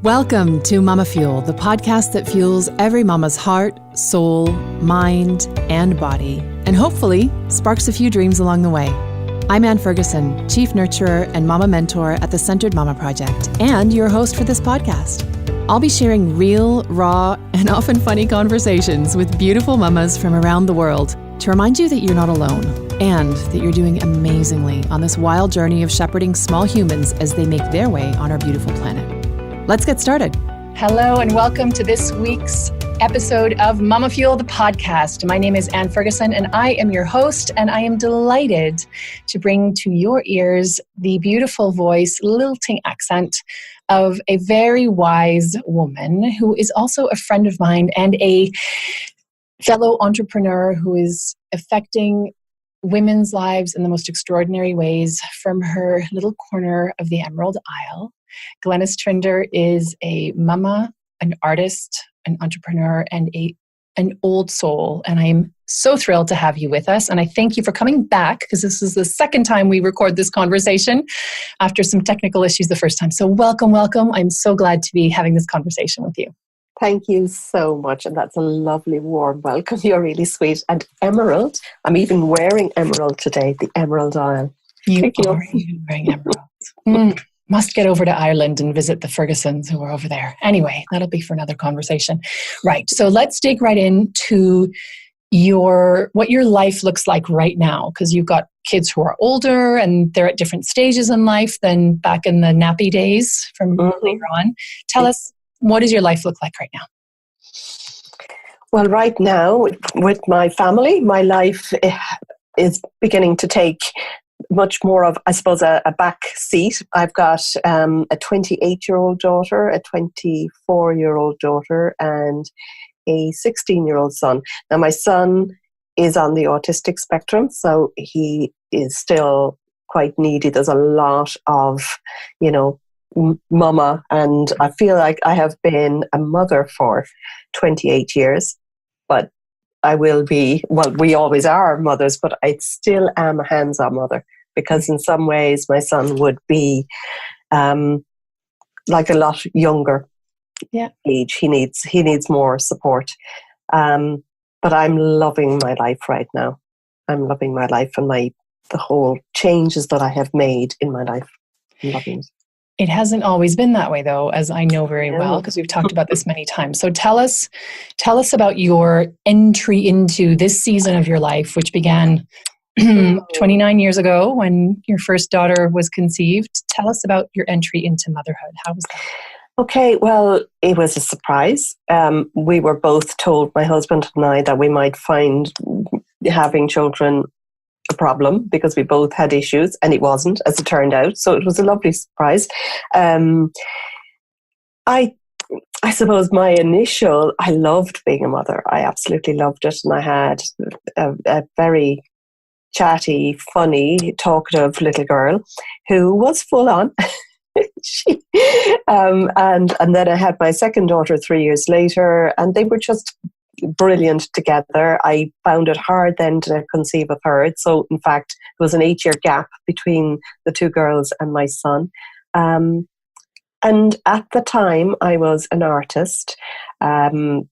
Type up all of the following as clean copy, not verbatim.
Welcome to MamaFuel, the podcast that fuels every mama's heart, soul, mind, and body, and hopefully sparks a few dreams along the way. I'm Ann Ferguson, Chief Nurturer and Mama Mentor at the Centered Mama Project, and your host for this podcast. I'll be sharing real, raw, and often funny conversations with beautiful mamas from around the world to remind you that you're not alone and that you're doing amazingly on this wild journey of shepherding small humans as they make their way on our beautiful planet. Let's get started. Hello and welcome to this week's episode of MamaFuel, the podcast. My name is Ann Ferguson and I am your host, and I am delighted to bring to your ears the beautiful voice, lilting accent of a very wise woman who is also a friend of mine and a fellow entrepreneur who is affecting women's lives in the most extraordinary ways from her little corner of the Emerald Isle. Glyniss Trinder is a mama, an artist, an entrepreneur, and an old soul. And I'm so thrilled to have you with us. And I thank you for coming back, because this is the second time we record this conversation after some technical issues the first time. So welcome. I'm so glad to be having this conversation with you. Thank you so much. And that's a lovely, warm welcome. You're really sweet. And emerald, I'm even wearing emerald today, the Emerald Isle. You are even wearing emerald. Must get over to Ireland and visit the Fergusons who are over there. Anyway, that'll be for another conversation. Right. So let's dig right into what your life looks like right now, because you've got kids who are older and they're at different stages in life than back in the nappy days from later on. Tell us, what does your life look like right now? Well, right now with my family, my life is beginning to take much more of, I suppose, a back seat. I've got a 28-year-old daughter, a 24-year-old daughter, and a 16-year-old son. Now, my son is on the autistic spectrum, so he is still quite needy. There's a lot of, mama, and I feel like I have been a mother for 28 years, but I will be, we always are mothers, but I still am a hands-on mother, because in some ways my son would be like a lot younger age. He needs more support. But I'm loving my life right now. I'm loving my life and the whole changes that I have made in my life. I'm loving it. It hasn't always been that way, though, as I know very well, because we've talked about this many times. So tell us about your entry into this season of your life, which began 29 years ago when your first daughter was conceived. Tell us about your entry into motherhood. How was that? Okay, well, it was a surprise. We were both told, my husband and I, that we might find having children a problem because we both had issues, and it wasn't, as it turned out. So it was a lovely surprise. I suppose I loved being a mother. I absolutely loved it. And I had a very chatty, funny, talkative little girl who was full on. And then I had my second daughter 3 years later, and they were just brilliant together. I found it hard then to conceive a third. So in fact, there was an 8-year gap between the two girls and my son. And at the time, I was an artist. I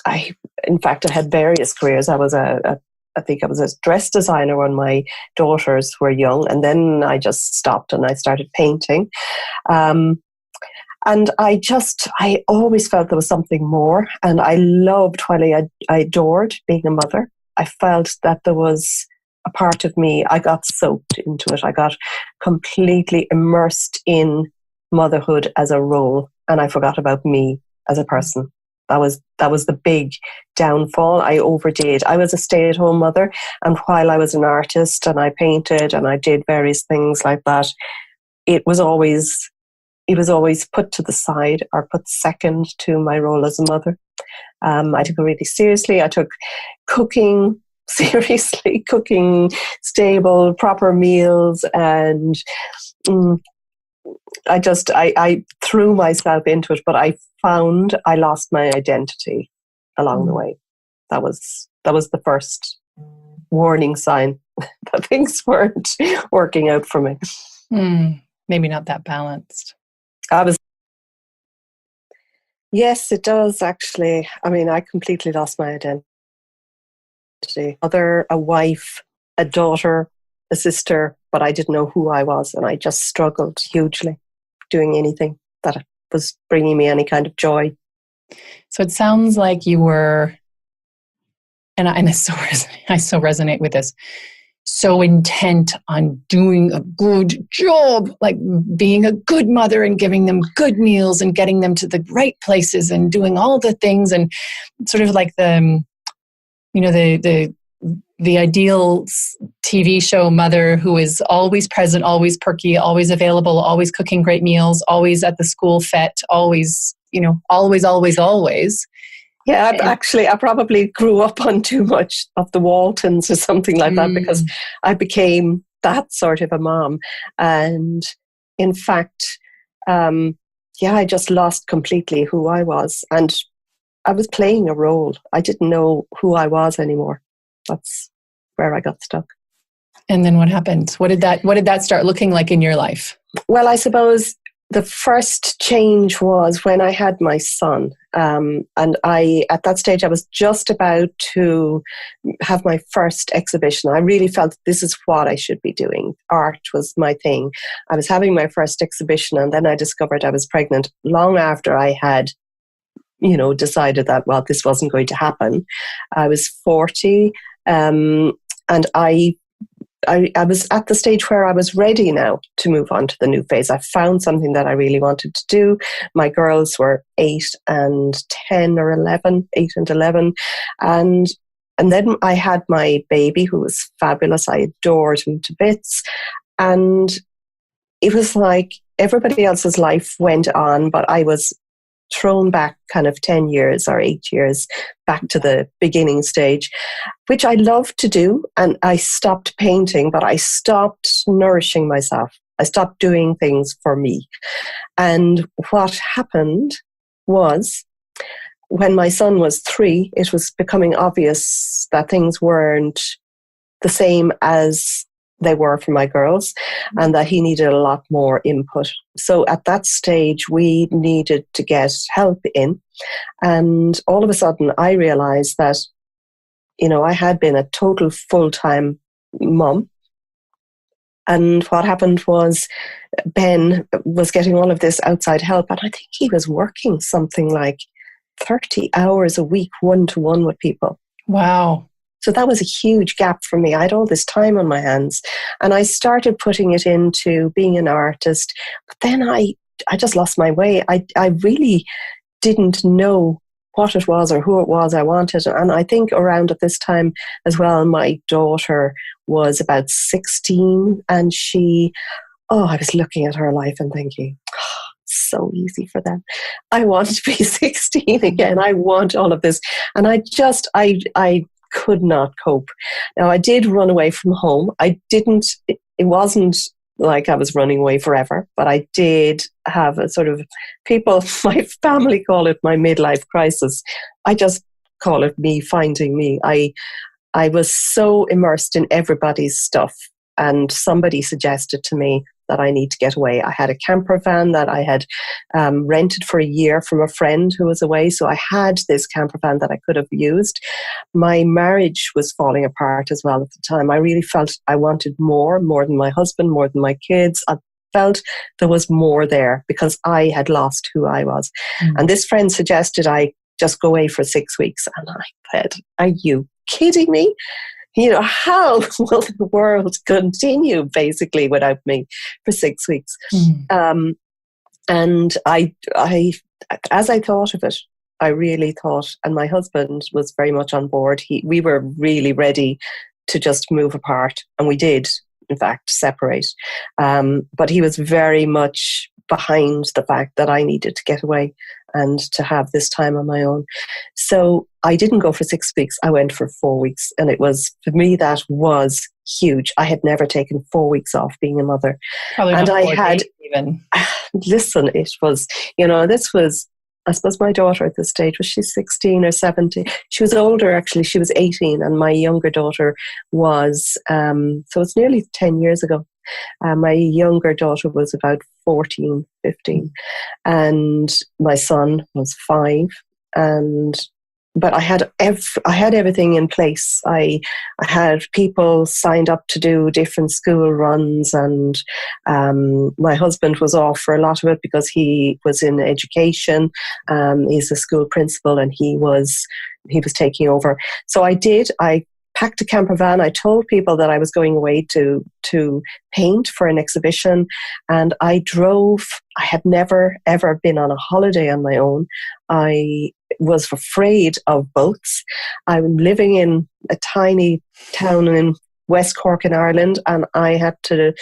had various careers. I think I was a dress designer when my daughters were young, and then I just stopped and I started painting. And I always felt there was something more, and I loved, while I adored being a mother, I felt that there was a part of me, I got soaked into it. I got completely immersed in motherhood as a role, and I forgot about me as a person. That was the big downfall. I overdid. I was a stay-at-home mother, and while I was an artist and I painted and I did various things like that, it was always put to the side or put second to my role as a mother. I took it really seriously. I took cooking seriously, cooking stable, proper meals, and I threw myself into it, but I found I lost my identity along the way. That was the first warning sign that things weren't working out for me. Maybe not that balanced. I was Yes, it does actually. I mean, I completely lost my identity. Mother, a wife, a daughter, a sister, but I didn't know who I was, and I just struggled hugely doing anything that was bringing me any kind of joy. So it sounds like you were, and I so resonate with this, so intent on doing a good job, like being a good mother and giving them good meals and getting them to the right places and doing all the things, and sort of like the ideal TV show mother who is always present, always perky, always available, always cooking great meals, always at the school fete, always, always. Yeah, I probably grew up on too much of the Waltons or something like that, because I became that sort of a mom. And in fact, I just lost completely who I was. And I was playing a role. I didn't know who I was anymore. That's where I got stuck. And then what happened? What did that start looking like in your life? Well, I suppose the first change was when I had my son. And at that stage, I was just about to have my first exhibition. I really felt this is what I should be doing. Art was my thing. I was having my first exhibition, and then I discovered I was pregnant long after I had, decided that, well, this wasn't going to happen. I was 40, and I was at the stage where I was ready now to move on to the new phase. I found something that I really wanted to do. My girls were 8 and 10 or 11, 8 and 11. And then I had my baby, who was fabulous. I adored him to bits. And it was like everybody else's life went on, but I was thrown back kind of 10 years or 8 years back to the beginning stage, which I loved to do. And I stopped painting, but I stopped nourishing myself. I stopped doing things for me. And what happened was, when my son was 3, it was becoming obvious that things weren't the same as they were for my girls, and that he needed a lot more input. So at that stage, we needed to get help in. And all of a sudden, I realized that, I had been a total full-time mum. And what happened was Ben was getting all of this outside help. And I think he was working something like 30 hours a week, one-to-one with people. Wow. So that was a huge gap for me. I had all this time on my hands, and I started putting it into being an artist. But then I just lost my way. I really didn't know what it was or who it was I wanted. And I think around at this time as well, my daughter was about 16, and I was looking at her life and thinking, so easy for them. I want to be 16 again. I want all of this. And I could not cope. Now, I did run away from home. It wasn't like I was running away forever, but I did have a sort of, my family call it my midlife crisis. I just call it me finding me. I was so immersed in everybody's stuff, and somebody suggested to me that I need to get away. I had a camper van that I had rented for a year from a friend who was away. So I had this camper van that I could have used. My marriage was falling apart as well at the time. I really felt I wanted more than my husband, more than my kids. I felt there was more there because I had lost who I was. And this friend suggested I just go away for 6 weeks. And I said, are you kidding me? How will the world continue basically without me for 6 weeks? And I, as I thought of it, I really thought, and my husband was very much on board. We were really ready to just move apart, and we did, in fact, separate. But he was very much behind the fact that I needed to get away and to have this time on my own. So I didn't go for 6 weeks. I went for 4 weeks. And it was, for me, that was huge. I had never taken 4 weeks off being a mother. Probably and not I 4 had, days even. Listen, it was, this was, I suppose my daughter at this stage, was she 16 or 17? She was older, actually. She was 18, and my younger daughter was, so it's nearly 10 years ago. My younger daughter was about 14, 15, and my son was 5. But I had everything in place. I had people signed up to do different school runs, and my husband was off for a lot of it because he was in education. He's a school principal, and he was taking over. So I packed a camper van. I told people that I was going away to paint for an exhibition, and I drove. I had never ever been on a holiday on my own. I was afraid of boats. I'm living in a tiny town in West Cork in Ireland, and I had to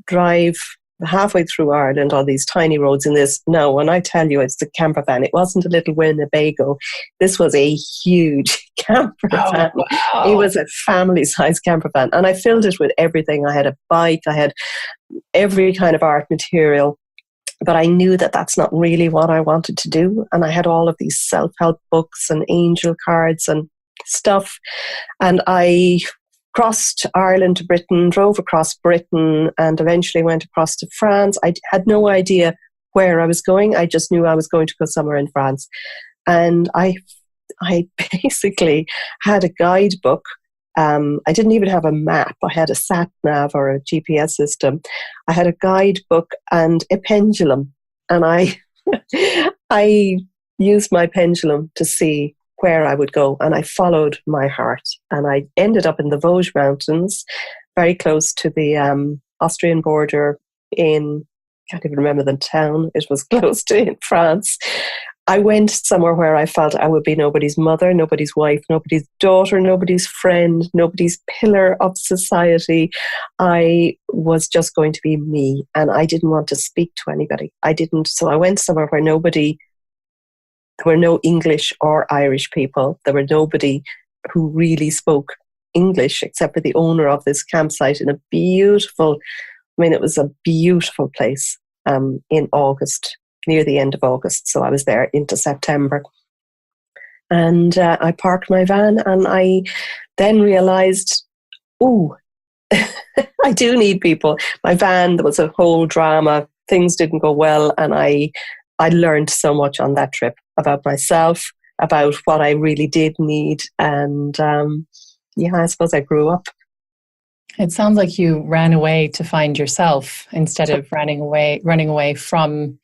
drive halfway through Ireland on these tiny roads in this. Now, when I tell you it's the camper van, it wasn't a little Winnebago. This was a huge camper van. Wow. It was a family-sized camper van, and I filled it with everything. I had a bike, I had every kind of art material, but I knew that that's not really what I wanted to do. And I had all of these self-help books and angel cards and stuff, and I crossed Ireland to Britain, drove across Britain, and eventually went across to France. I had no idea where I was going. I just knew I was going to go somewhere in France. And I basically had a guidebook. I didn't even have a map. I had a sat nav or a GPS system. I had a guidebook and a pendulum. And I used my pendulum to see where I would go, and I followed my heart, and I ended up in the Vosges Mountains, very close to the Austrian border in, I can't even remember the town, it was close to, in France. I went somewhere where I felt I would be nobody's mother, nobody's wife, nobody's daughter, nobody's friend, nobody's pillar of society. I was just going to be me, and I didn't want to speak to anybody. So I went somewhere where there were no English or Irish people. There were nobody who really spoke English except for the owner of this campsite in it was a beautiful place in August, near the end of August. So I was there into September. And I parked my van, and I then realized, I do need people. My van, there was a whole drama. Things didn't go well, and I learned so much on that trip about myself, about what I really did need. And I suppose I grew up. It sounds like you ran away to find yourself instead of running away from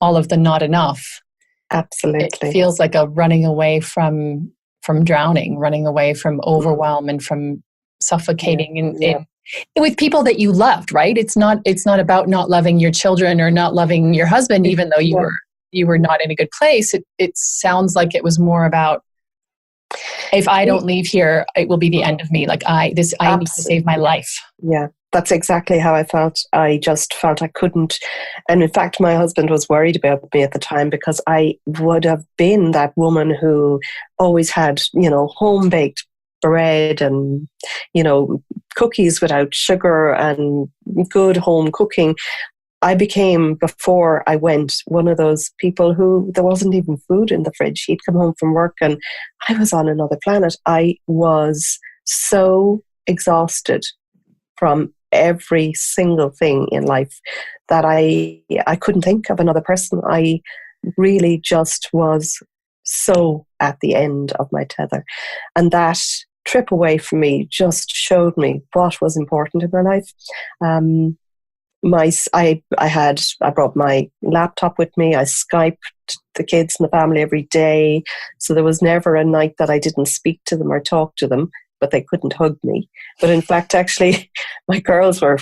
all of the not enough. Absolutely. It feels like a running away from drowning, running away from overwhelm and from suffocating in with people that you loved, right? It's not about not loving your children or not loving your husband, even though you were not in a good place. It sounds like it was more about, if I don't leave here, it will be the end of me. Like I need to save my life. Yeah, that's exactly how I felt. I just felt I couldn't. And in fact, my husband was worried about me at the time, because I would have been that woman who always had, home-baked bread and, cookies without sugar and good home cooking. I became, before I went, one of those people who there wasn't even food in the fridge. He'd come home from work and I was on another planet. I was so exhausted from every single thing in life that I couldn't think of another person. I really just was so at the end of my tether. And that trip away from me just showed me what was important in my life. I brought my laptop with me. I Skyped the kids and the family every day. So there was never a night that I didn't speak to them or talk to them, but they couldn't hug me. But in fact, actually, my girls were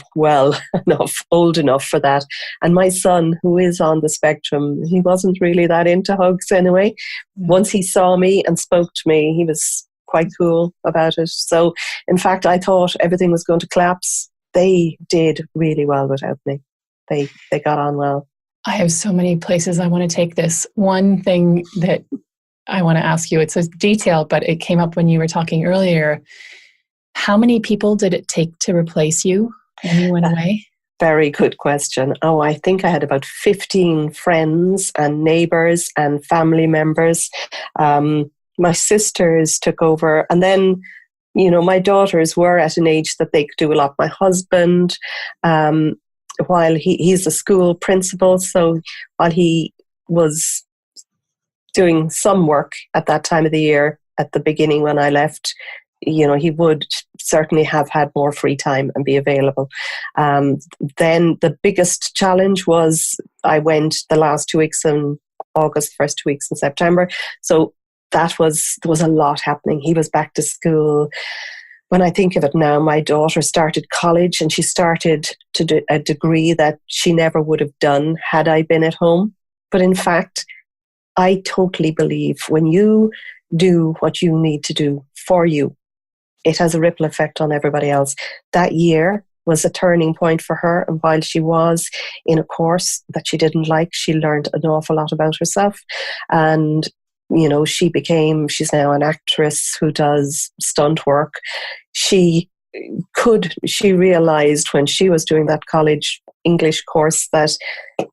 old enough for that. And my son, who is on the spectrum, he wasn't really that into hugs anyway. Once he saw me and spoke to me, he was quite cool about it. So in fact, I thought everything was going to collapse. They did really well without me. They got on well. I have so many places I want to take this. One thing that I want to ask you, it's a detail, but it came up when you were talking earlier. How many people did it take to replace you when you went away? Very good question. I think I had about 15 friends and neighbours and family members. My sisters took over, and then my daughters were at an age that they could do a lot. My husband, while he's a school principal, so while he was doing some work at that time of the year, at the beginning when I left, he would certainly have had more free time and be available. Then the biggest challenge was I went the last 2 weeks in August, first 2 weeks in September. So there was a lot happening. He was back to school. When I think of it now, my daughter started college, and she started to do a degree that she never would have done had I been at home. But in fact, I totally believe when you do what you need to do for you, it has a ripple effect on everybody else. That year was a turning point for her. And while she was in a course that she didn't like, she learned an awful lot about herself. And she's now an actress who does stunt work. She realized when she was doing that college English course that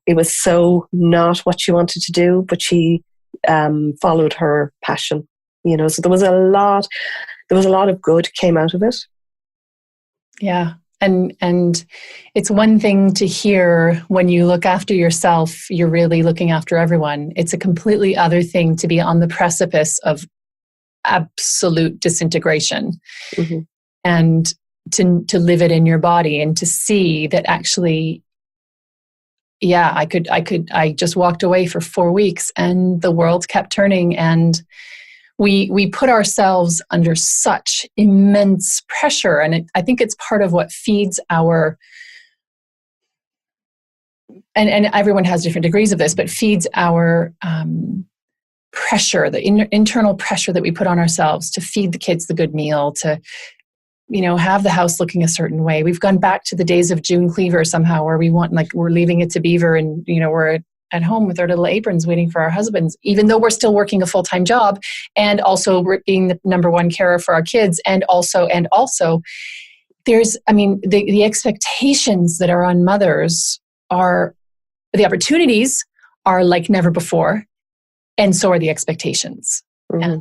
it was so not what she wanted to do, but she followed her passion, so there was a lot of good came out of it. Yeah. And it's one thing to hear when you look after yourself, you're really looking after everyone. It's a completely other thing to be on the precipice of absolute disintegration, mm-hmm. and to live it in your body and to see that actually, yeah, I just walked away for 4 weeks and the world kept turning, and we put ourselves under such immense pressure. And I think it's part of what feeds our, and everyone has different degrees of this, but feeds our pressure, the internal pressure that we put on ourselves to feed the kids the good meal, to, have the house looking a certain way. We've gone back to the days of June Cleaver somehow, where we're leaving it to Beaver, and, we're at home with our little aprons waiting for our husbands, even though we're still working a full-time job and also being the number one carer for our kids. And also there's, the expectations that are on mothers the opportunities are like never before. And so are the expectations. Mm-hmm.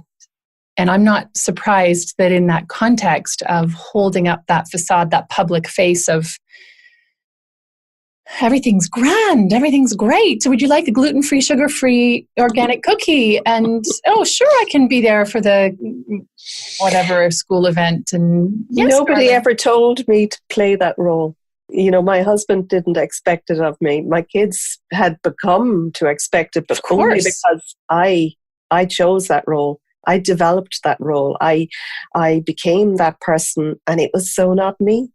And I'm not surprised that in that context of holding up that facade, that public face of everything's grand, everything's great. So would you like a gluten-free, sugar-free, organic cookie? And, oh, sure, I can be there for the whatever school event. And yes, nobody ever told me to play that role. My husband didn't expect it of me. My kids had become to expect it, but only because I chose that role. I developed that role. I became that person, and it was so not me.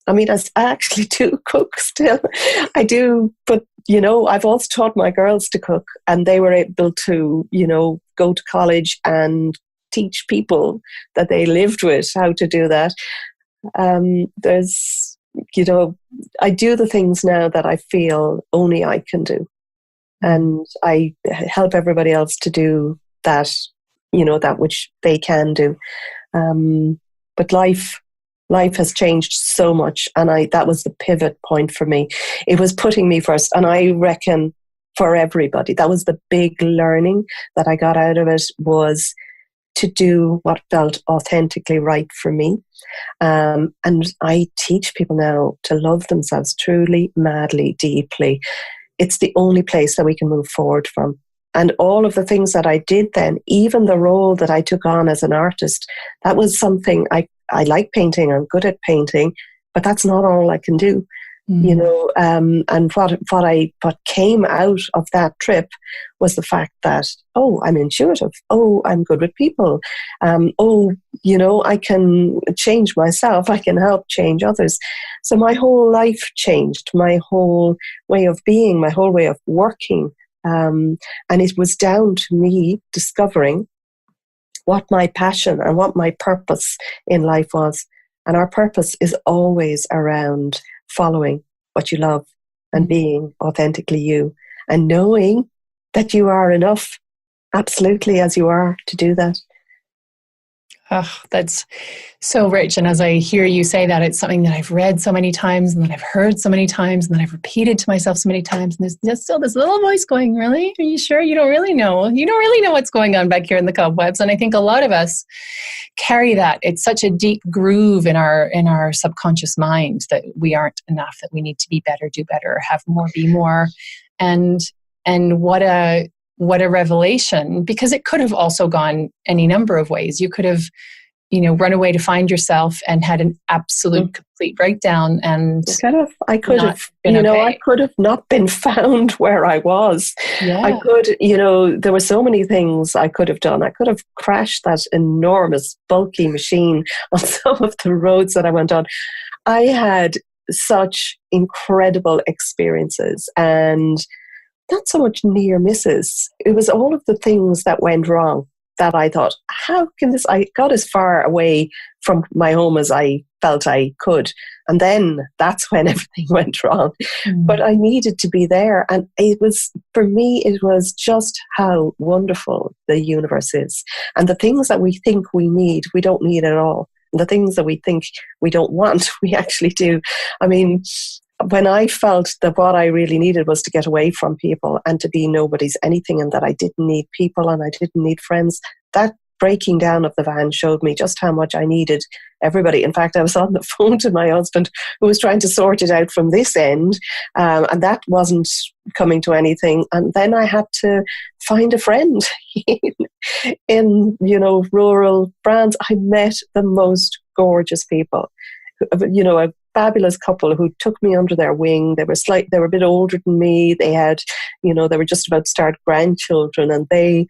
I actually do cook still. I do, but, I've also taught my girls to cook, and they were able to, go to college and teach people that they lived with how to do that. I do the things now that I feel only I can do. And I help everybody else to do that, that which they can do. But life has changed so much, and that was the pivot point for me. It was putting me first, and I reckon for everybody, that was the big learning that I got out of it, was to do what felt authentically right for me. And I teach people now to love themselves truly, madly, deeply. It's the only place that we can move forward from. And all of the things that I did then, even the role that I took on as an artist, that was something I like painting. I'm good at painting, but that's not all I can do. Mm. And what came out of that trip was the fact that, I'm intuitive. I'm good with people. I can change myself. I can help change others. So my whole life changed, my whole way of being, my whole way of working. And it was down to me discovering what my passion and what my purpose in life was. And our purpose is always around following what you love and being authentically you, and knowing that you are enough, absolutely, as you are, to do that. Oh, that's so rich. And as I hear you say that, it's something that I've read so many times and that I've heard so many times and that I've repeated to myself so many times. And there's still this little voice going, really? Are you sure? You don't really know. You don't really know what's going on back here in the cobwebs. And I think a lot of us carry that. It's such a deep groove in our subconscious mind that we aren't enough, that we need to be better, do better, have more, be more. And what a revelation, because it could have also gone any number of ways. You could have, run away to find yourself and had an absolute complete breakdown. And I could have not been found where I was. Yeah. I could, there were so many things I could have done. I could have crashed that enormous bulky machine on some of the roads that I went on. I had such incredible experiences, and not so much near misses. It was all of the things that went wrong that I thought, how can this? I got as far away from my home as I felt I could. And then that's when everything went wrong. But I needed to be there. And for me, it was just how wonderful the universe is. And the things that we think we need, we don't need at all. And the things that we think we don't want, we actually do. I mean, when I felt that what I really needed was to get away from people and to be nobody's anything, and that I didn't need people and I didn't need friends, that breaking down of the van showed me just how much I needed everybody. In fact, I was on the phone to my husband, who was trying to sort it out from this end, and that wasn't coming to anything. And then I had to find a friend in rural France. I met the most gorgeous people, a fabulous couple who took me under their wing. They were a bit older than me. They had, they were just about to start grandchildren, and they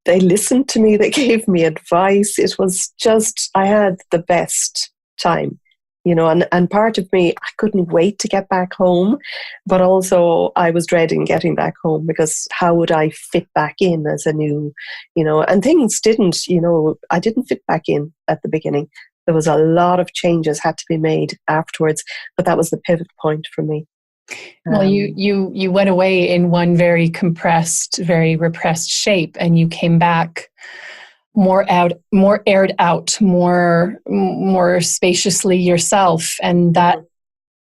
listened to me. They gave me advice. It was just, I had the best time, and part of me, I couldn't wait to get back home, but also I was dreading getting back home, because how would I fit back in as a new, and things didn't, I didn't fit back in at the beginning. There was a lot of changes had to be made afterwards, but that was the pivot point for me. Well, you went away in one very compressed, very repressed shape, and you came back more aired out, more spaciously yourself. And that,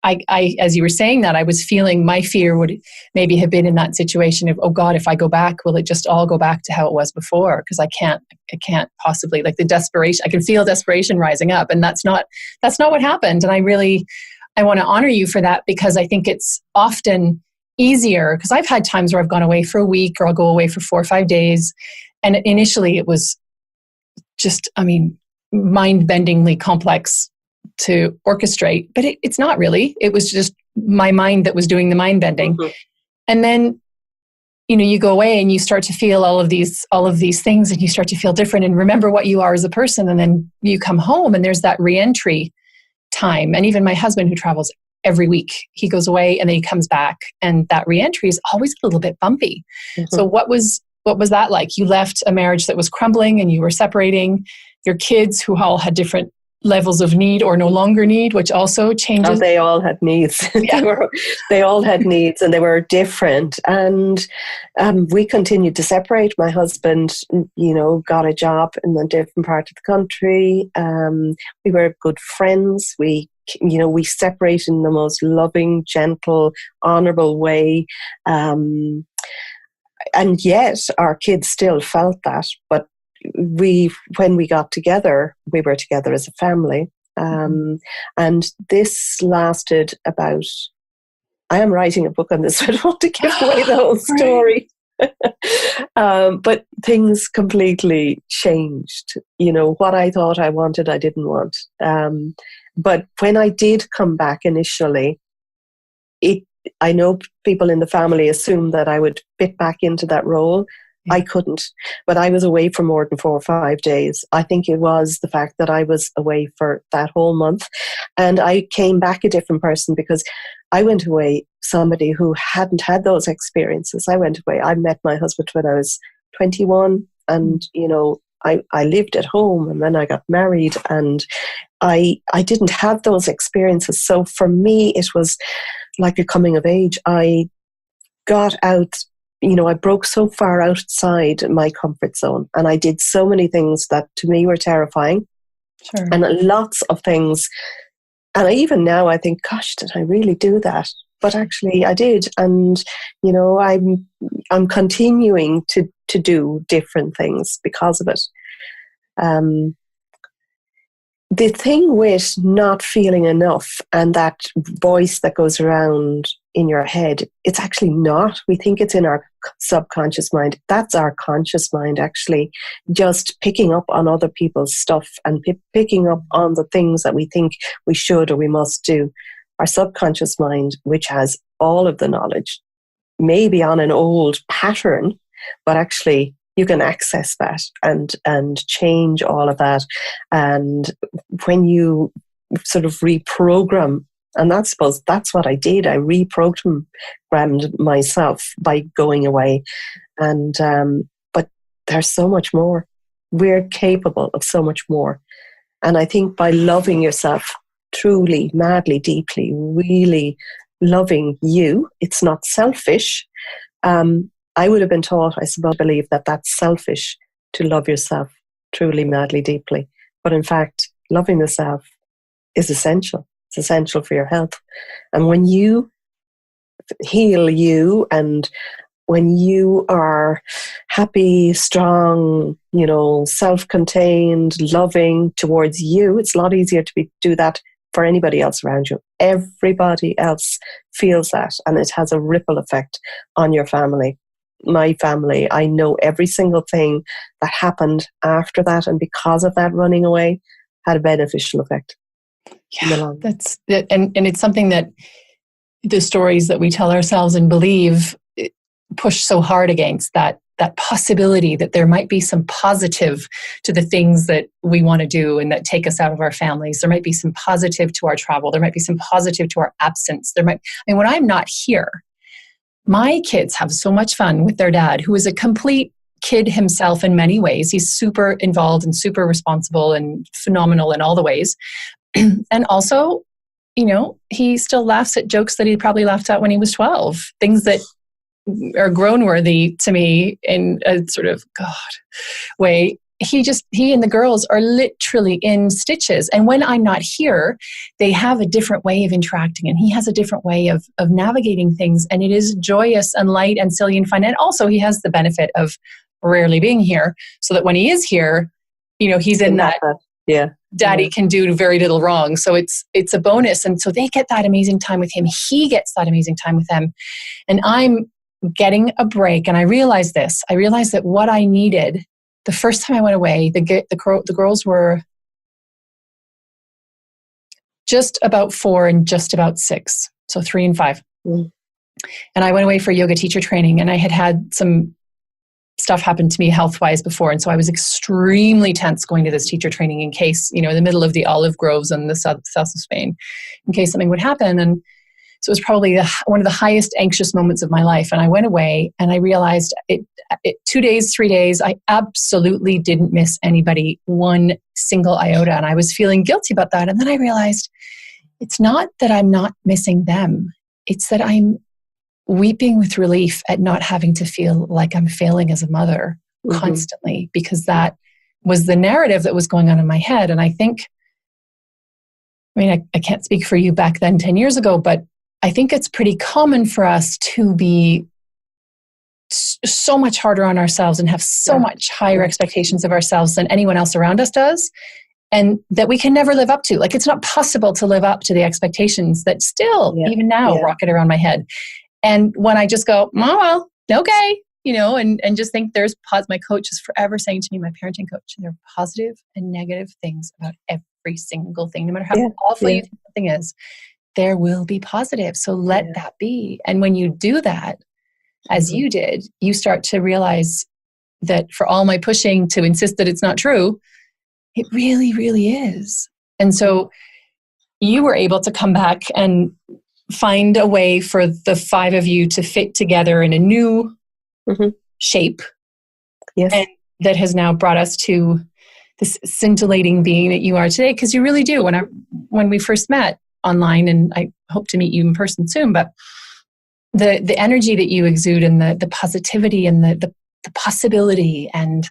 I as you were saying that, I was feeling my fear would maybe have been in that situation of, oh God, if I go back, will it just all go back to how it was before? Because I can't possibly, like the desperation, I can feel desperation rising up, and that's not what happened. And I want to honor you for that, because I think it's often easier, because I've had times where I've gone away for a week, or I'll go away for 4 or 5 days. And initially it was just, mind-bendingly complex to orchestrate, but it's not really. It was just my mind that was doing the mind bending. And then, you go away and you start to feel all of these things, and you start to feel different and remember what you are as a person. And then you come home and there's that reentry time. And even my husband, who travels every week, he goes away and then he comes back, and that reentry is always a little bit bumpy. So what was that like? You left a marriage that was crumbling, and you were separating your kids, who all had different levels of need or no longer need, which also changes. Oh, they all had needs. Yeah. they all had needs, and they were different. And we continued to separate. My husband, got a job in a different part of the country. We were good friends. We separated in the most loving, gentle, honourable way. And yet our kids still felt that. But when we got together, we were together as a family. And this lasted about, I am writing a book on this, so I don't want to give away the whole story. But things completely changed. What I thought I wanted, I didn't want. But when I did come back initially, I know people in the family assumed that I would fit back into that role. I couldn't, but I was away for more than 4 or 5 days. I think it was the fact that I was away for that whole month, and I came back a different person, because I went away somebody who hadn't had those experiences. I went away. I met my husband when I was 21, and I lived at home, and then I got married, and I didn't have those experiences. So for me, it was like a coming of age. I got out I broke so far outside my comfort zone, and I did so many things that to me were terrifying. Sure. And lots of things. And even now I think, gosh, did I really do that? But actually I did. And, I'm continuing to do different things because of it. The thing with not feeling enough and that voice that goes around in your head, it's actually not. We think it's in our subconscious mind. That's our conscious mind, actually, just picking up on other people's stuff and picking up on the things that we think we should or we must do. Our subconscious mind, which has all of the knowledge, maybe on an old pattern, but actually you can access that and change all of that. And when you sort of reprogram, and I suppose that's what I did. I reprogrammed myself by going away. And but there's so much more. We're capable of so much more. And I think by loving yourself truly, madly, deeply, really loving you, it's not selfish. I would have been taught, I suppose, believe that that's selfish to love yourself truly, madly, deeply. But in fact, loving yourself is essential. It's essential for your health. And when you heal you, and when you are happy, strong, self-contained, loving towards you, it's a lot easier to do that for anybody else around you. Everybody else feels that, and it has a ripple effect on your family. My family, I know every single thing that happened after that, and because of that running away, had a beneficial effect. Yeah, that's it. And it's something that the stories that we tell ourselves and believe push so hard against, that possibility that there might be some positive to the things that we want to do and that take us out of our families. There might be some positive to our travel. There might be some positive to our absence. When I'm not here, my kids have so much fun with their dad, who is a complete kid himself in many ways. He's super involved and super responsible and phenomenal in all the ways. And also, he still laughs at jokes that he probably laughed at when he was 12, things that are grown-worthy to me in a sort of way. He and the girls are literally in stitches. And when I'm not here, they have a different way of interacting, and he has a different way of navigating things. And it is joyous and light and silly and fun. And also he has the benefit of rarely being here, so that when he is here, he's in that. Yeah. Daddy can do very little wrong. So it's a bonus. And so they get that amazing time with him. He gets that amazing time with them. And I'm getting a break. And I realized this. I realized that what I needed the first time I went away, the girls were just about 4 and just about 6. So 3 and 5. Mm. And I went away for yoga teacher training, and I had some stuff happen to me health-wise before. And so I was extremely tense going to this teacher training in case, in the middle of the olive groves in the south of Spain, in case something would happen. And so it was probably one of the highest anxious moments of my life. And I went away and I realized 2 days, 3 days, I absolutely didn't miss anybody one single iota. And I was feeling guilty about that. And then I realized it's not that I'm not missing them. It's that I'm weeping with relief at not having to feel like I'm failing as a mother constantly, because that was the narrative that was going on in my head. And I think, I can't speak for you back then 10 years ago, but I think it's pretty common for us to be so much harder on ourselves and have so much higher expectations of ourselves than anyone else around us does, and that we can never live up to. Like, it's not possible to live up to the expectations that still, even now, rocket around my head. And when I just go, oh, well, okay, and just think my coach is forever saying to me, my parenting coach, there are positive and negative things about every single thing, no matter how awful you think something is. There will be positive. So let that be. And when you do that, as you did, you start to realize that for all my pushing to insist that it's not true, it really, really is. And so you were able to come back and find a way for the 5 of you to fit together in a new shape. Yes. And that has now brought us to this scintillating being that you are today. Because you really do. When we first met online, and I hope to meet you in person soon, but the energy that you exude and the positivity and the possibility, and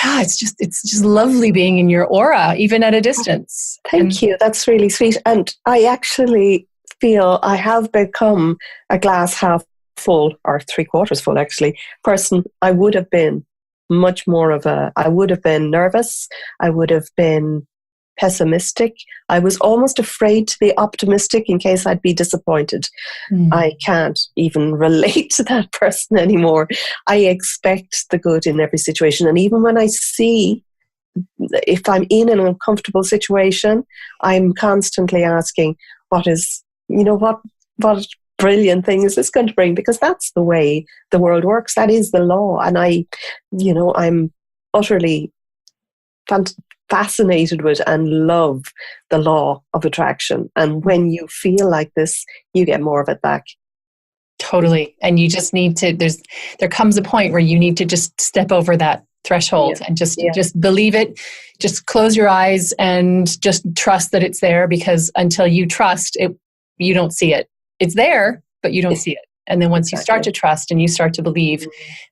yeah, it's just lovely being in your aura, even at a distance. Thank you. That's really sweet. And I actually feel I have become a glass half full, or 3/4 full actually, person. I would have been much more I would have been nervous. I would have been pessimistic. I was almost afraid to be optimistic in case I'd be disappointed. I can't even relate to that person anymore. I expect the good in every situation. And even when I see, if I'm in an uncomfortable situation, I'm constantly asking, what brilliant thing is this going to bring? Because that's the way the world works. That is the law. And I'm utterly fascinated with and love the law of attraction. And when you feel like this, you get more of it back. Totally. And you just need to, there comes a point where you need to just step over that threshold and just believe it. Just close your eyes and just trust that it's there, because until you trust it, you don't see it. It's there, but you don't see it. And then once you start to trust and you start to believe,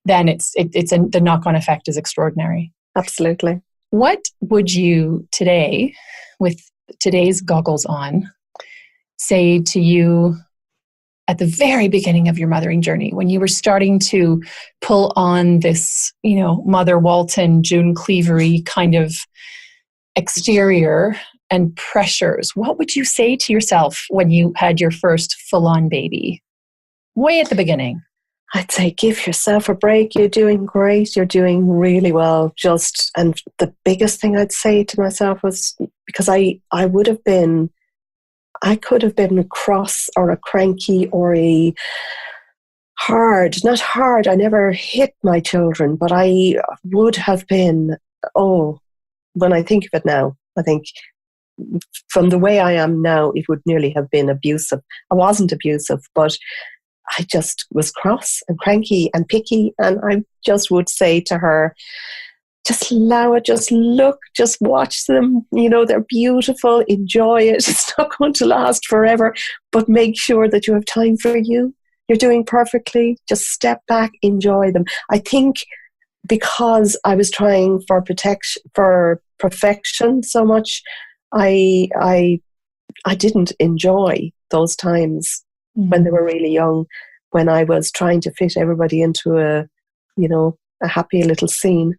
then the knock-on effect is extraordinary. Absolutely. What would you today, with today's goggles on, say to you at the very beginning of your mothering journey, when you were starting to pull on this, Mother Walton, June Cleavery kind of exterior and pressures? What would you say to yourself when you had your first full-on baby? Way at the beginning. I'd say give yourself a break. You're doing great. You're doing really well. And the biggest thing I'd say to myself was, because I could have been a cross or a cranky or a not hard. I never hit my children, but I would have been, when I think of it now, I think from the way I am now, it would nearly have been abusive. I wasn't abusive, but I just was cross and cranky and picky. And I just would say to her, just allow it, just look, just watch them. They're beautiful. Enjoy it. It's not going to last forever, but make sure that you have time for you. You're doing perfectly. Just step back, enjoy them. I think because I was trying for perfection so much, I didn't enjoy those times when they were really young, when I was trying to fit everybody into a happy little scene.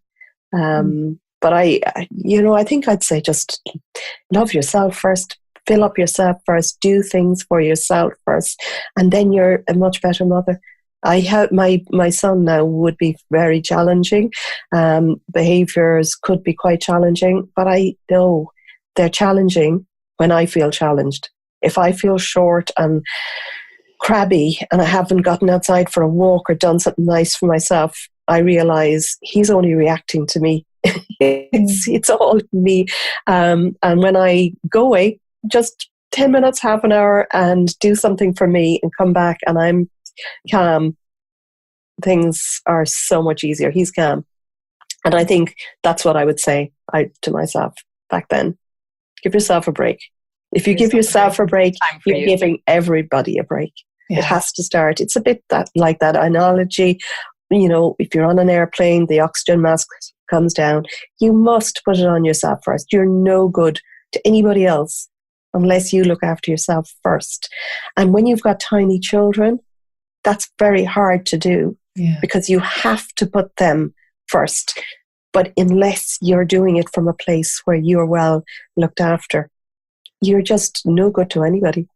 But I think I'd say just love yourself first, fill up yourself first, do things for yourself first, and then you're a much better mother. I have my son now would be very challenging. Behaviors could be quite challenging, but I know they're challenging when I feel challenged. If I feel short and crabby and I haven't gotten outside for a walk or done something nice for myself, I realize he's only reacting to me. It's all me. And when I go away, just 10 minutes, half an hour, and do something for me and come back and I'm calm, things are so much easier. He's calm. And I think that's what I would say to myself back then. Give yourself a break. If you give yourself a break, you're giving everybody a break. Yeah. It has to start. It's a bit like that analogy. If you're on an airplane, the oxygen mask comes down. You must put it on yourself first. You're no good to anybody else unless you look after yourself first. And when you've got tiny children, that's very hard to do because you have to put them first. But unless you're doing it from a place where you're well looked after, you're just no good to anybody.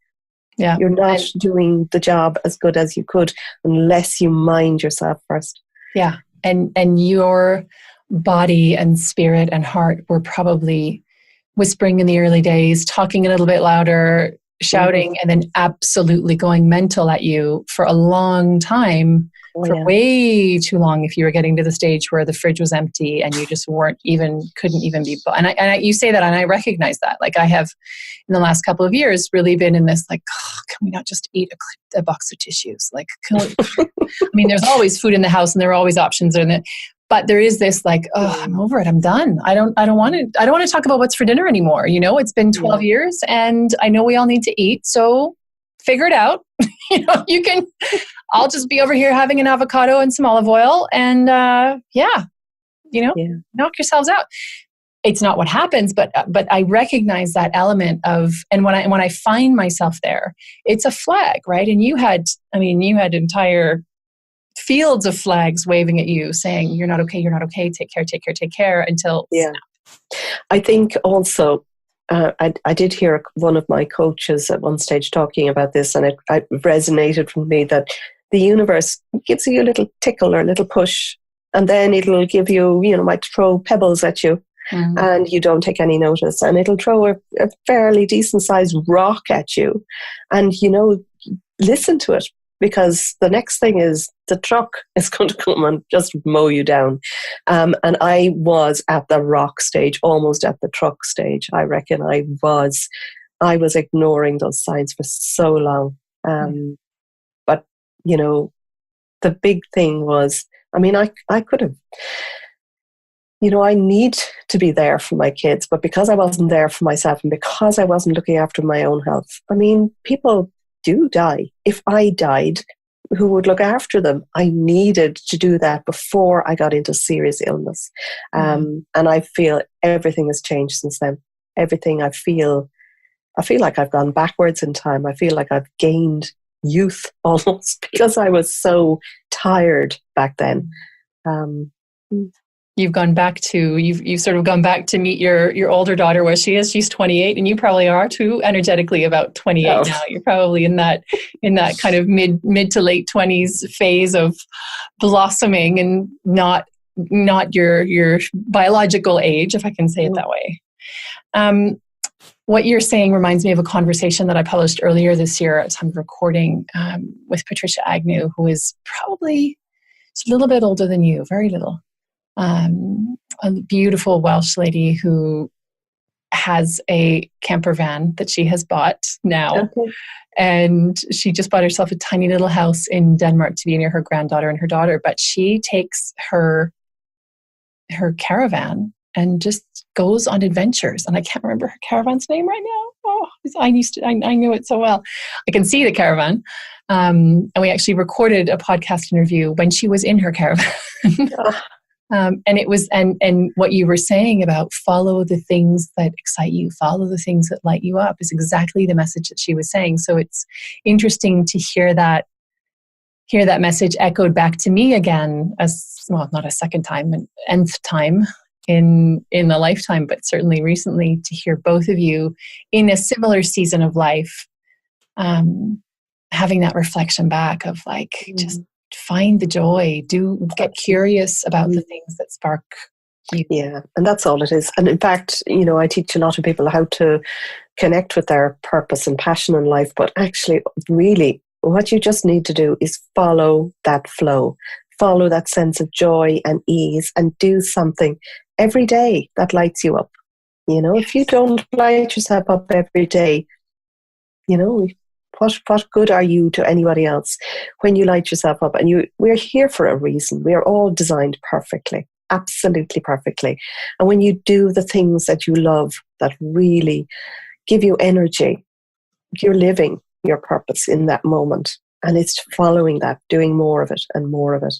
Yeah. You're not doing the job as good as you could unless you mind yourself first. Yeah. And your body and spirit and heart were probably whispering in the early days, talking a little bit louder, shouting, and then absolutely going mental at you for a long time, way too long, if you were getting to the stage where the fridge was empty and you just couldn't even be. And you say that, and I recognize that. Like I have, in the last couple of years, really been in this, like, can we not just eat a box of tissues? Like, there's always food in the house and there are always options in it. But there is this like, I'm over it. I'm done. I don't want to talk about what's for dinner anymore. It's been 12 years and I know we all need to eat. So figure it out. I'll just be over here having an avocado and some olive oil and knock yourselves out. It's not what happens, but I recognize that element of, and when I find myself there, it's a flag, right? And you had entire fields of flags waving at you saying, you're not okay, take care until snap. I think also, I did hear one of my coaches at one stage talking about this, and it resonated with me that the universe gives you a little tickle or a little push, and then it'll give you, might throw pebbles at you, and you don't take any notice, and it'll throw a fairly decent sized rock at you, and listen to it, because the next thing is the truck is going to come and just mow you down. And I was at the rock stage, almost at the truck stage. I reckon I was ignoring those signs for so long. But, the big thing was, I could have, I need to be there for my kids, but because I wasn't there for myself and because I wasn't looking after my own health, people do die. If I died, who would look after them? I needed to do that before I got into serious illness. And I feel everything has changed since then. Everything I feel like I've gone backwards in time. I feel like I've gained youth almost because I was so tired back then. You've gone back to, you've sort of gone back to meet your older daughter where she is. She's 28 and you probably are too, energetically about 28 now. You're probably in that kind of mid to late 20s phase of blossoming, and not your biological age, if I can say it that way. What you're saying reminds me of a conversation that I published earlier this year at time of recording with Patricia Agnew, who is probably a little bit older than you, very little. A beautiful Welsh lady who has a camper van that she has bought now. Okay. And she just bought herself a tiny little house in Denmark to be near her granddaughter and her daughter. But she takes her caravan and just goes on adventures. And I can't remember her caravan's name right now. Oh, I knew it so well. I can see the caravan. And we actually recorded a podcast interview when she was in her caravan. And it was, and what you were saying about follow the things that excite you, follow the things that light you up is exactly the message that she was saying. So it's interesting to hear that message echoed back to me again, as well, not a second time, an nth time in a lifetime, but certainly recently, to hear both of you in a similar season of life, having that reflection back of just find the joy, get curious about the things that spark you. Yeah, and that's all it is. And in fact, I teach a lot of people how to connect with their purpose and passion in life, but actually, really, what you just need to do is follow that flow, follow that sense of joy and ease, and do something every day that lights you up. If you don't light yourself up every day, what good are you to anybody else when you light yourself up? And we're here for a reason. We are all designed perfectly, absolutely perfectly. And when you do the things that you love, that really give you energy, you're living your purpose in that moment. And it's following that, doing more of it and more of it.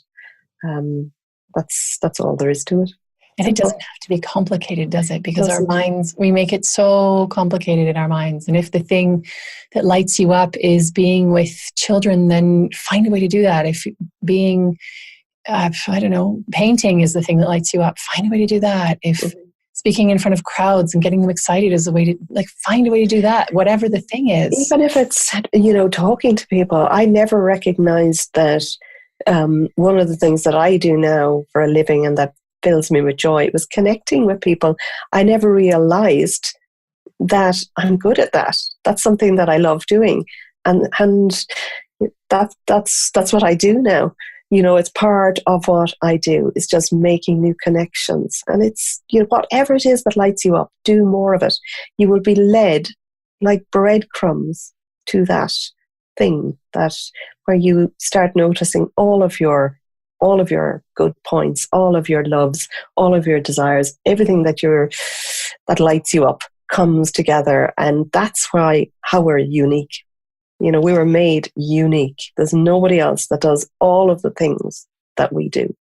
That's all there is to it. And it doesn't have to be complicated, does it? Because our minds, we make it so complicated in our minds. And if the thing that lights you up is being with children, then find a way to do that. If being, painting is the thing that lights you up, find a way to do that. If speaking in front of crowds and getting them excited is a way to, find a way to do that, whatever the thing is. Even if it's, talking to people, I never recognized that one of the things that I do now for a living and that fills me with joy, it was connecting with people. I never realized that I'm good at that. That's something that I love doing, and that's what I do now. It's part of what I do. It's just making new connections, and it's whatever it is that lights you up, do more of it. You will be led like breadcrumbs to that thing where you start noticing all of your good points, all of your loves, all of your desires, everything that lights you up comes together. And that's how we're unique. You know, we were made unique. There's nobody else that does all of the things that we do.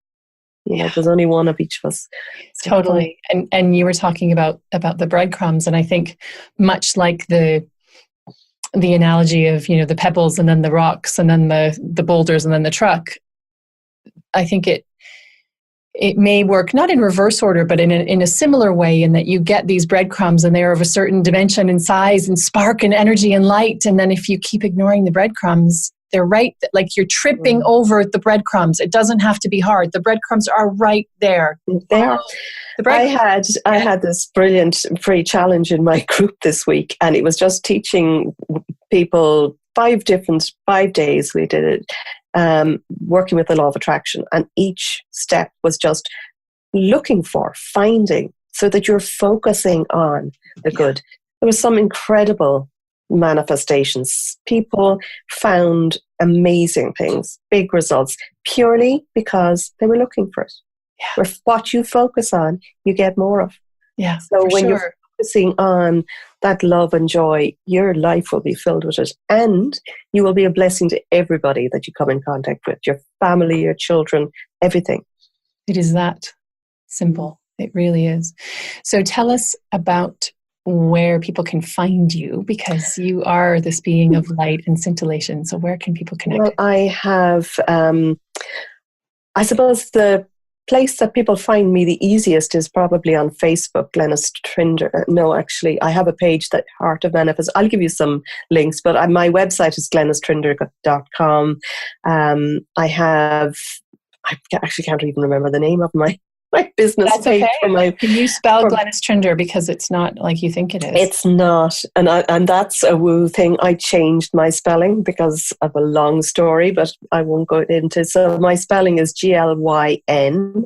You know, there's only one of each of us. So totally. And you were talking about the breadcrumbs, and I think much like the analogy of, you know, the pebbles and then the rocks and then the boulders and then the truck, I think it may work not in reverse order, but in a similar way, in that you get these breadcrumbs and they're of a certain dimension and size and spark and energy and light. And then if you keep ignoring the breadcrumbs, they're right, like you're tripping over the breadcrumbs. It doesn't have to be hard. The breadcrumbs are right there. They are. I had this brilliant free challenge in my group this week, and it was just teaching people 5 days we did it, working with the law of attraction, and each step was just finding, so that you're focusing on the good. There was some incredible manifestations. People found amazing things, big results, purely because they were looking for it. Where what you focus on, you get more of. Yeah. So when you're focusing on that love and joy, your life will be filled with it, and you will be a blessing to everybody that you come in contact with, your family, your children, everything. It is that simple. It really is. So tell us about where people can find you, because you are this being of light and scintillation. So where can people connect? Well, I have, I suppose the place that people find me the easiest is probably on Facebook, Glyniss Trinder. No, actually, I have a page, that Heart of Manifest. I'll give you some links, but my website is glynisstrinder.com. I actually can't even remember the name of my business page. Okay. Can you spell Glyniss Trinder, because it's not like you think it is? It's not, and that's a woo thing. I changed my spelling because of a long story, but I won't go into. So my spelling is Glyniss.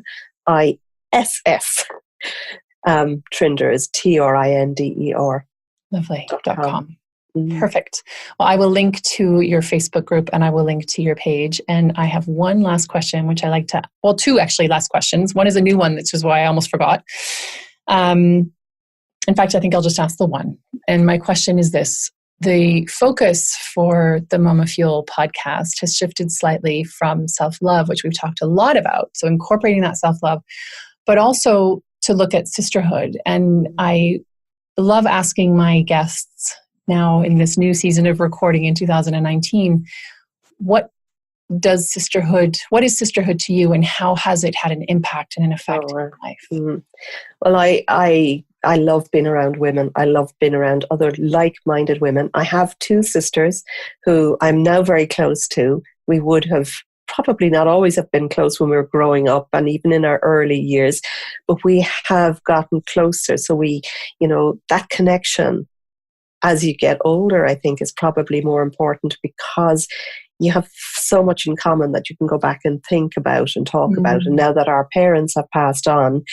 Trinder is Trinder. Lovely. .com. Perfect. Well, I will link to your Facebook group and I will link to your page. And I have one last question, which I like to, well, 2 actually last questions. One is a new one, which is why I almost forgot. In fact, I think I'll just ask the one. And my question is this: the focus for the MamaFuel podcast has shifted slightly from self-love, which we've talked a lot about. So incorporating that self-love, but also to look at sisterhood. And I love asking my guests now in this new season of recording in 2019, what is sisterhood to you, and how has it had an impact and an effect in your life? Mm-hmm. Well, I love being around women. I love being around other like-minded women. I have 2 sisters who I'm now very close to. We would have probably not always have been close when we were growing up, and even in our early years, but we have gotten closer. So we, that connection as you get older, I think, is probably more important, because you have so much in common that you can go back and think about and talk about. And now that our parents have passed on,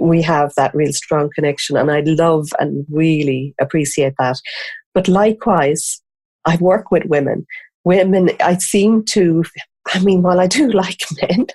we have that real strong connection, and I love and really appreciate that. But likewise, I work with women. I seem to, while I do like men,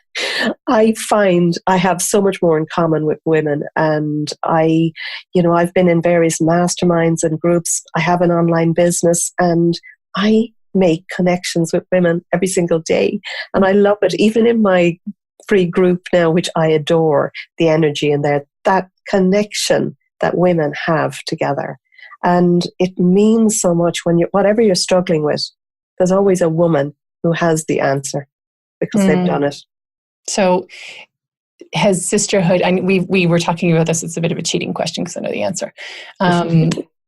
I find I have so much more in common with women. And I've been in various masterminds and groups. I have an online business, and I make connections with women every single day. And I love it. Even in my free group now, which I adore, the energy in there, that connection that women have together. And it means so much when whatever you're struggling with, there's always a woman who has the answer, because they've done it. So has sisterhood, and we were talking about this, it's a bit of a cheating question because I know the answer.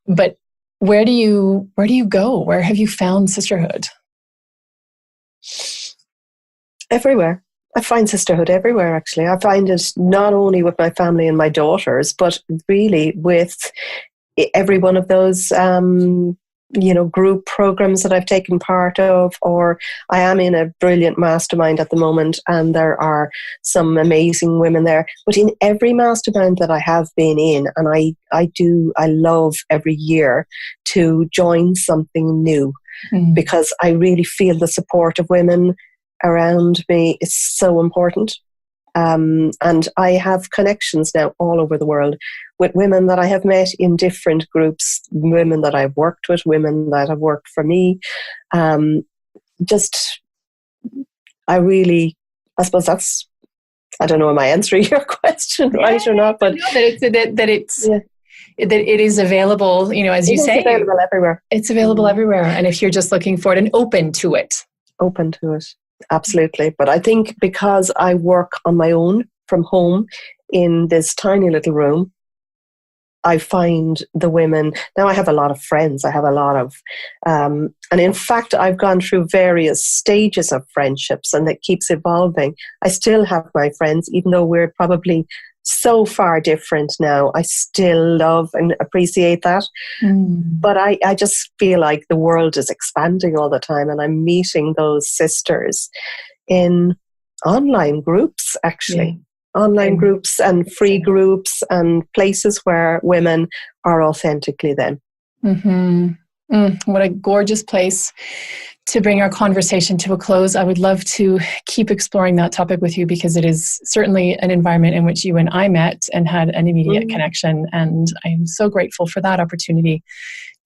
But where do you go? Where have you found sisterhood? Everywhere. I find sisterhood everywhere, actually. I find it not only with my family and my daughters, but really with every one of those group programs that I've taken part of, or I am in a brilliant mastermind at the moment, and there are some amazing women there. But in every mastermind that I have been in, and I love every year to join something new, because I really feel the support of women around me is so important. And I have connections now all over the world with women that I have met in different groups, women that I've worked with, women that have worked for me. I suppose that's, I don't know, am I answering your question right or not? But that it is available, as you say. It's available everywhere. It's available everywhere. And if you're just looking for it and open to it. Open to it. Absolutely. But I think because I work on my own from home in this tiny little room, I find the women, now I have a lot of friends, I have a lot of, and in fact, I've gone through various stages of friendships and it keeps evolving. I still have my friends, even though we're probably so far different now. I still love and appreciate that. But I just feel like the world is expanding all the time and I'm meeting those sisters in online groups, actually. Yeah. Online groups and free groups and places where women are authentically them. What a gorgeous place to bring our conversation to a close. I would love to keep exploring that topic with you because it is certainly an environment in which you and I met and had an immediate connection. And I am so grateful for that opportunity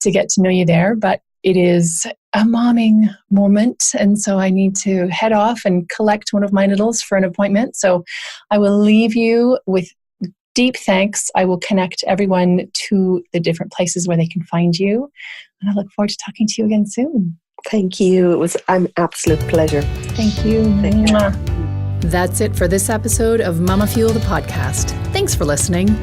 to get to know you there. But it is a momming moment. And so I need to head off and collect one of my littles for an appointment. So I will leave you with deep thanks. I will connect everyone to the different places where they can find you. And I look forward to talking to you again soon. Thank you. It was an absolute pleasure. Thank you. Thank you. That's it for this episode of MamaFuel, the podcast. Thanks for listening.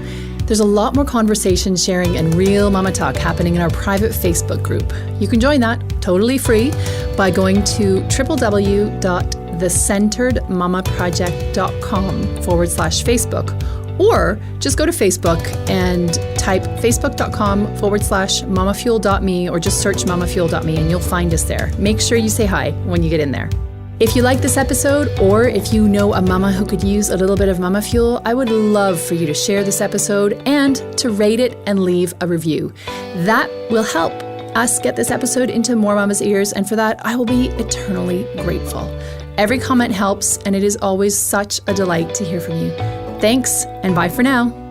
There's a lot more conversation, sharing, and real mama talk happening in our private Facebook group. You can join that totally free by going to www.thecenteredmamaproject.com/Facebook, or just go to Facebook and type facebook.com/mamafuel.me, or just search mamafuel.me and you'll find us there. Make sure you say hi when you get in there. If you like this episode, or if you know a mama who could use a little bit of Mama Fuel, I would love for you to share this episode and to rate it and leave a review. That will help us get this episode into more mamas' ears, and for that, I will be eternally grateful. Every comment helps, and it is always such a delight to hear from you. Thanks, and bye for now.